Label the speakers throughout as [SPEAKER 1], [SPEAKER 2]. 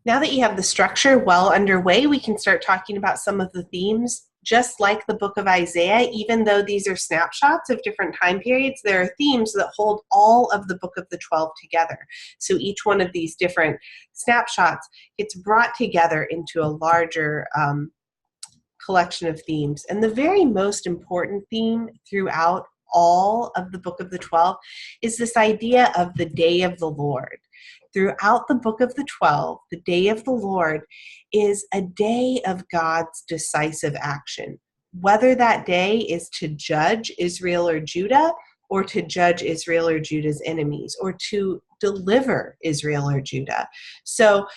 [SPEAKER 1] Now that you have the structure well underway, we can start talking about some of the themes. Just like the book of Isaiah, even though these are snapshots of different time periods, there are themes that hold all of the book of the 12 together. So each one of these different snapshots gets brought together into a larger collection of themes. And the very most important theme throughout all of the book of the 12 is this idea of the day of the Lord. Throughout the book of the 12, the day of the Lord is a day of God's decisive action. Whether that day is to judge Israel or Judah, or to judge Israel or Judah's enemies, or to deliver Israel or Judah. So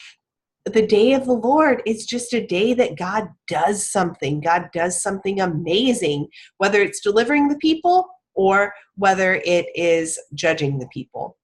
[SPEAKER 1] the day of the Lord is just a day that God does something. God does something amazing, whether it's delivering the people or whether it is judging the people.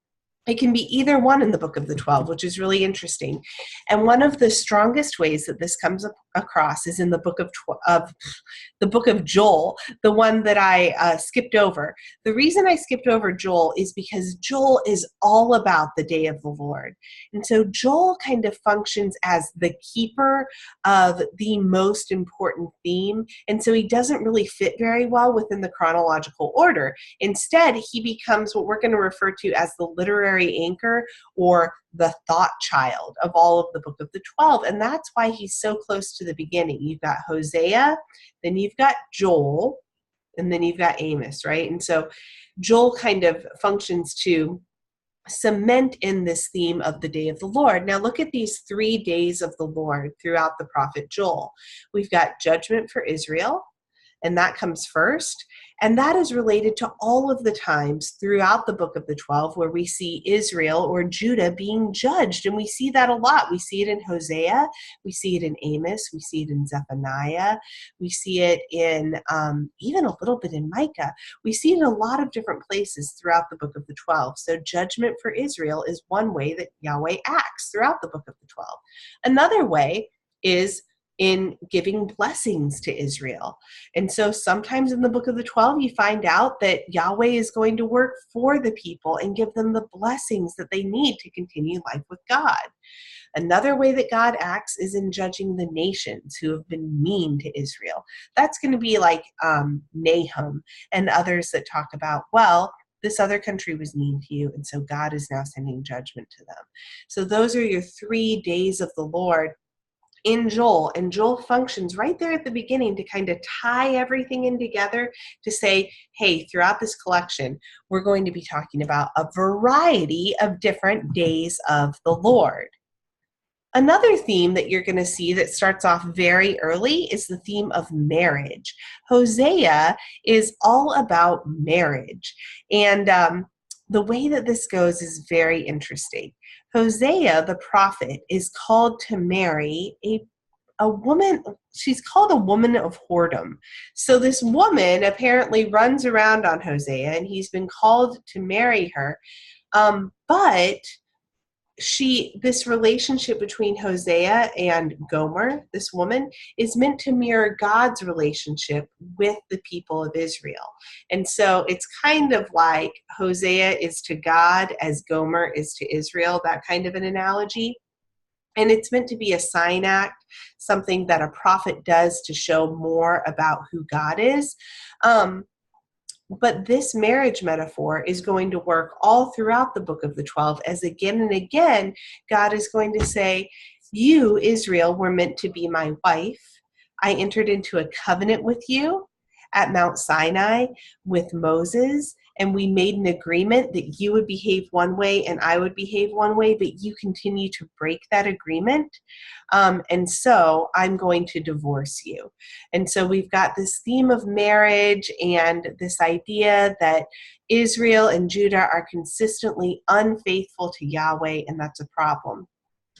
[SPEAKER 1] It can be either one in the book of the 12, which is really interesting. And one of the strongest ways that this comes across is in the book of Joel, the one that I skipped over. The reason I skipped over Joel is because Joel is all about the day of the Lord. And so Joel kind of functions as the keeper of the most important theme. And so he doesn't really fit very well within the chronological order. Instead, he becomes what we're going to refer to as the literary anchor or the thought child of all of the book of the 12. And that's why he's so close to the beginning. You've got Hosea, then you've got Joel, and then you've got Amos, right? And so Joel kind of functions to cement in this theme of the day of the Lord. Now look at these 3 days of the Lord throughout the prophet Joel. We've got judgment for Israel, and that comes first. And that is related to all of the times throughout the book of the 12 where we see Israel or Judah being judged. And we see that a lot. We see it in Hosea. We see it in Amos. We see it in Zephaniah. We see it in even a little bit in Micah. We see it in a lot of different places throughout the book of the 12. So judgment for Israel is one way that Yahweh acts throughout the book of the 12. Another way is in giving blessings to Israel. And so sometimes in the book of the 12, you find out that Yahweh is going to work for the people and give them the blessings that they need to continue life with God. Another way that God acts is in judging the nations who have been mean to Israel. That's going to be like Nahum and others that talk about, well, this other country was mean to you, and so God is now sending judgment to them. So those are your 3 days of the Lord in Joel, and Joel functions right there at the beginning to kind of tie everything in together to say, hey, throughout this collection, we're going to be talking about a variety of different days of the Lord. Another theme that you're going to see that starts off very early is the theme of marriage. Hosea is all about marriage, and the way that this goes is very interesting. Hosea, the prophet, is called to marry a woman. She's called a woman of whoredom. So this woman apparently runs around on Hosea, and he's been called to marry her. But this relationship between Hosea and Gomer, this woman, is meant to mirror God's relationship with the people of Israel. And so it's kind of like Hosea is to God as Gomer is to Israel, that kind of an analogy. And it's meant to be a sign act, something that a prophet does to show more about who God is. But this marriage metaphor is going to work all throughout the book of the 12, as again and again, God is going to say, you, Israel, were meant to be my wife. I entered into a covenant with you at Mount Sinai with Moses, and we made an agreement that you would behave one way and I would behave one way, but you continue to break that agreement. And so I'm going to divorce you. And so we've got this theme of marriage and this idea that Israel and Judah are consistently unfaithful to Yahweh, and that's a problem.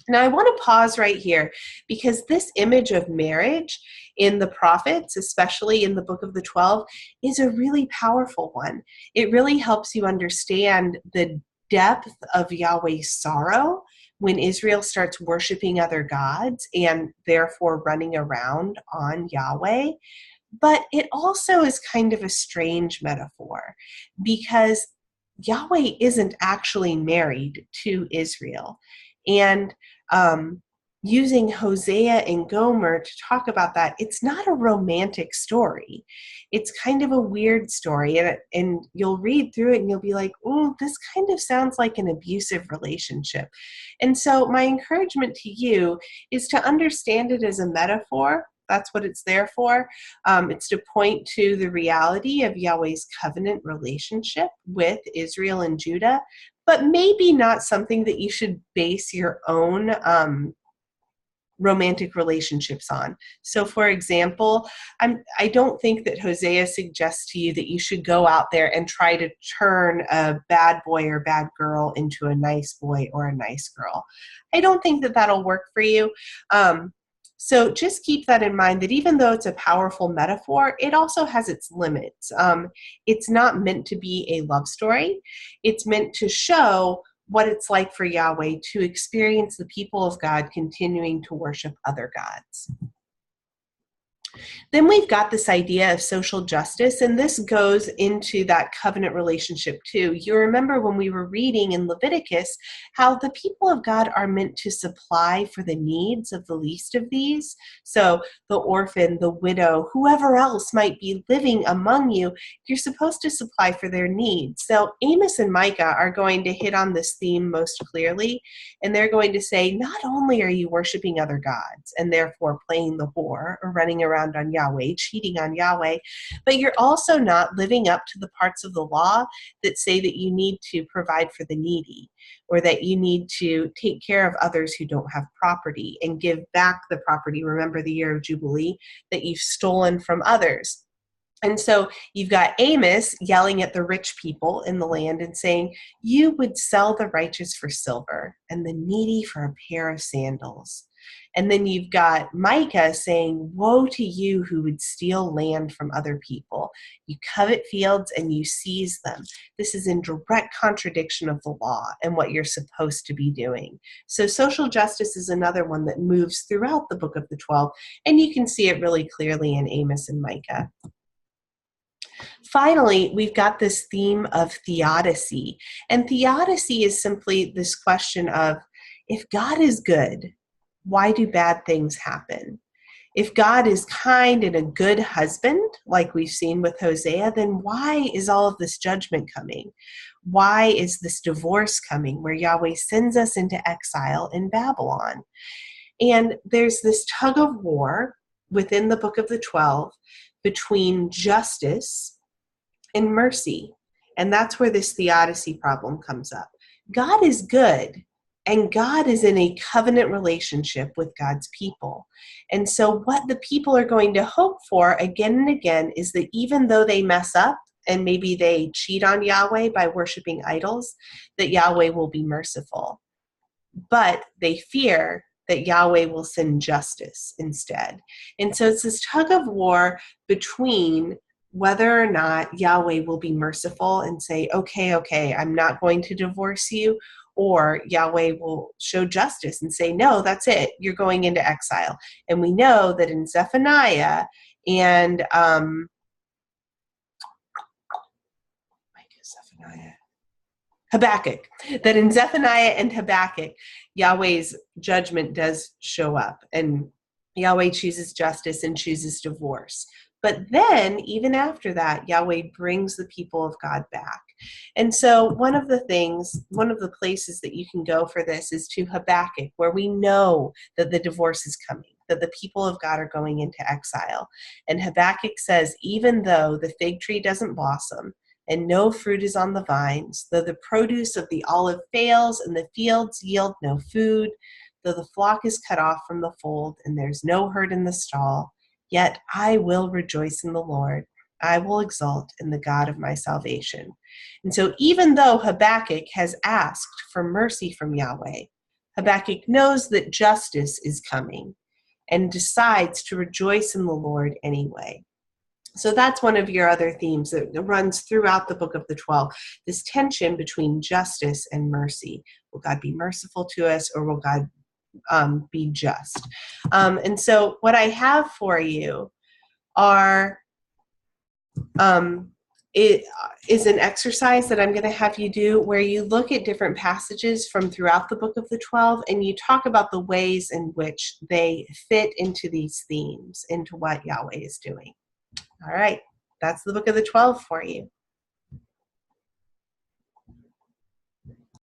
[SPEAKER 1] Now, I want to pause right here because this image of marriage in the prophets, especially in the book of the 12, is a really powerful one. It really helps you understand the depth of Yahweh's sorrow when Israel starts worshiping other gods and therefore running around on Yahweh. But it also is kind of a strange metaphor because Yahweh isn't actually married to Israel. And using Hosea and Gomer to talk about that, it's not a romantic story. It's kind of a weird story. And you'll read through it and you'll be like, oh, this kind of sounds like an abusive relationship. And so my encouragement to you is to understand it as a metaphor. That's what it's there for. It's to point to the reality of Yahweh's covenant relationship with Israel and Judah, but maybe not something that you should base your own romantic relationships on. So for example, I don't think that Hosea suggests to you that you should go out there and try to turn a bad boy or bad girl into a nice boy or a nice girl. I don't think that that'll work for you. So just keep that in mind, that even though it's a powerful metaphor, it also has its limits. It's not meant to be a love story. It's meant to show what it's like for Yahweh to experience the people of God continuing to worship other gods. Then we've got this idea of social justice, and this goes into that covenant relationship too. You remember when we were reading in Leviticus how the people of God are meant to supply for the needs of the least of these. So the orphan, the widow, whoever else might be living among you, you're supposed to supply for their needs. So Amos and Micah are going to hit on this theme most clearly, and they're going to say, not only are you worshiping other gods and therefore playing the whore or running around on Yahweh, cheating on Yahweh, but you're also not living up to the parts of the law that say that you need to provide for the needy, or that you need to take care of others who don't have property and give back the property, remember the year of Jubilee, that you've stolen from others. And so you've got Amos yelling at the rich people in the land and saying, you would sell the righteous for silver and the needy for a pair of sandals. And then you've got Micah saying, woe to you who would steal land from other people. You covet fields and you seize them. This is in direct contradiction of the law and what you're supposed to be doing. So social justice is another one that moves throughout the book of the 12, and you can see it really clearly in Amos and Micah. Finally, we've got this theme of theodicy. And theodicy is simply this question of, if God is good, why do bad things happen? If God is kind and a good husband, like we've seen with Hosea, then why is all of this judgment coming? Why is this divorce coming where Yahweh sends us into exile in Babylon? And there's this tug of war within the book of the 12 between justice and mercy. And that's where this theodicy problem comes up. God is good, and God is in a covenant relationship with God's people. And so what the people are going to hope for again and again is that even though they mess up and maybe they cheat on Yahweh by worshiping idols, that Yahweh will be merciful. But they fear that Yahweh will send justice instead. And so it's this tug of war between whether or not Yahweh will be merciful and say, okay, I'm not going to divorce you, or Yahweh will show justice and say, no, that's it, you're going into exile. And we know that in Zephaniah and Habakkuk, that in Zephaniah and Habakkuk, Yahweh's judgment does show up, and Yahweh chooses justice and chooses divorce. But then, even after that, Yahweh brings the people of God back. And so one of the places that you can go for this is to Habakkuk, where we know that the divorce is coming, that the people of God are going into exile. And Habakkuk says, even though the fig tree doesn't blossom, and no fruit is on the vines, though the produce of the olive fails, and the fields yield no food, though the flock is cut off from the fold, and there's no herd in the stall, yet I will rejoice in the Lord. I will exult in the God of my salvation. And so even though Habakkuk has asked for mercy from Yahweh, Habakkuk knows that justice is coming and decides to rejoice in the Lord anyway. So that's one of your other themes that runs throughout the book of the 12, this tension between justice and mercy. Will God be merciful to us, or will God be just? And so what I have for you are it is an exercise that I'm going to have you do where you look at different passages from throughout the Book of the 12 and you talk about the ways in which they fit into these themes, into what Yahweh is doing. All right, that's the Book of the 12 for you.